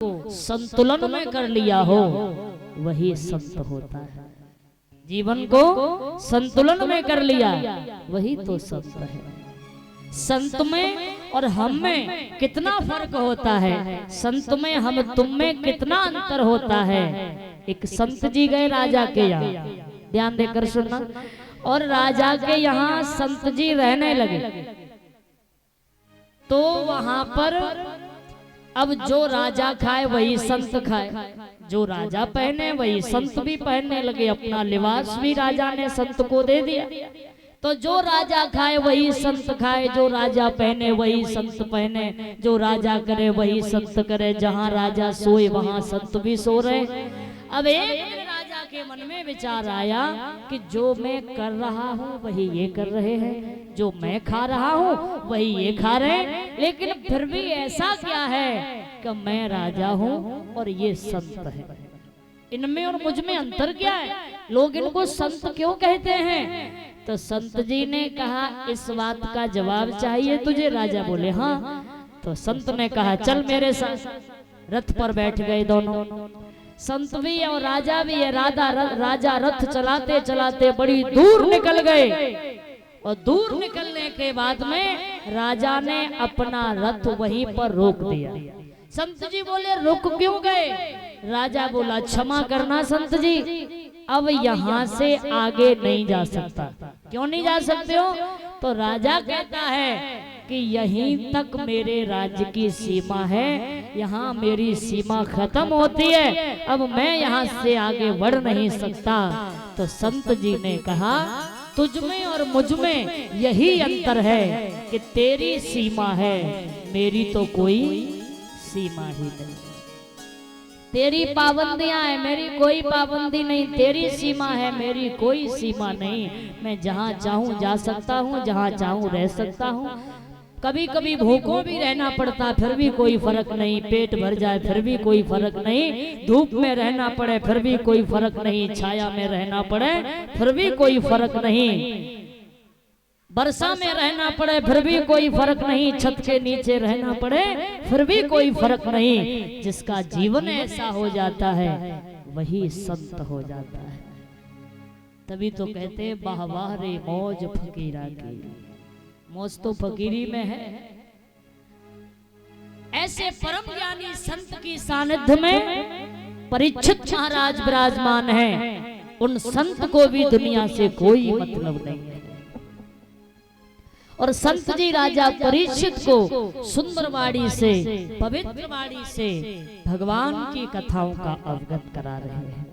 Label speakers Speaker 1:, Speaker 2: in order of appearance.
Speaker 1: को संतुलन में कर लिया हो वही संत होता है। जीवन को संतुलन में कर लिया वही तो संत है। संत में और हम में कितना फर्क होता है, संत में हम तुम में कितना अंतर होता है। एक संत जी गए राजा के यहाँ, ध्यान देकर सुनना, और राजा के यहाँ संत जी रहने लगे। तो वहां पर अब जो राजा खाए वही संत खाए, जो राजा पहने वही संत भी पहनने लगे। अपना लिबास भी राजा ने संत को दे दिया। तो जो राजा खाए वही संत खाए, जो राजा पहने वही संत पहने, जो राजा करे वही संत करे। जहाँ राजा सोए वहाँ संत भी सो रहे। अब एक राजा के मन में विचार आया कि जो मैं कर रहा हूँ वही ये कर रहे हैं, जो मैं खा रहा हूँ वही ये खा रहे हैं, लेकिन फिर भी ऐसा क्या है कि मैं राजा हूँ और ये संत है। इनमें और मुझ में अंतर क्या है? लोग इनको संत क्यों कहते हैं? तो संत जी ने कहा इस बात का जवाब चाहिए तुझे? राजा बोले हाँ। तो संत ने कहा चल मेरे साथ। रथ पर बैठ गए दोनों, संत भी और राजा भी है। राजा रथ चलाते चलाते बड़ी दूर निकल गए, और दूर निकलने के बाद में राजा ने अपना रथ वहीं पर रोक दिया। संत जी बोले रुक क्यों गए? राजा बोला क्षमा करना संत जी, अब यहाँ से आगे नहीं जा सकता। क्यों नहीं जा सकते हो? तो राजा कहता है कि यहीं तक मेरे राज्य की सीमा है, यहाँ मेरी सीमा खत्म होती है, अब मैं यहाँ से आगे बढ़ नहीं सकता। तो संत जी ने कहा तुझ में और मुझ में यही अंतर है कि तेरी सीमा है, मेरी तो कोई सीमा ही नहीं। तेरी पाबंदियां है, मेरी कोई पाबंदी नहीं। तेरी सीमा है, मेरी कोई सीमा नहीं। मैं जहाँ चाहूँ जा सकता हूँ, जहाँ चाहूँ रह सकता हूँ। कभी कभी भूखों भी रहना पड़ता फिर भी कोई फर्क नहीं, पेट भर जाए फिर भी कोई फर्क नहीं, धूप में रहना पड़े फिर भी कोई फर्क नहीं, छाया में रहना पड़े फिर भी कोई फर्क नहीं, वर्षा में रहना पड़े फिर भी कोई फर्क नहीं, छत के नीचे रहना पड़े फिर भी कोई फर्क नहीं। जिसका जीवन ऐसा हो जाता है वही संत हो जाता है। तभी तो कहते वाह वाह रे मौज फकीरा की, मौज तो फकीरी में है। ऐसे परम ज्ञानी संत की सानिध्य में परीक्षित महाराज विराजमान हैं। उन संत को भी दुनिया से कोई मतलब नहीं है। और संत जी राजा परीक्षित को सुंदर वाणी से, पवित्र वाणी से भगवान की कथाओं का अवगत करा रहे हैं।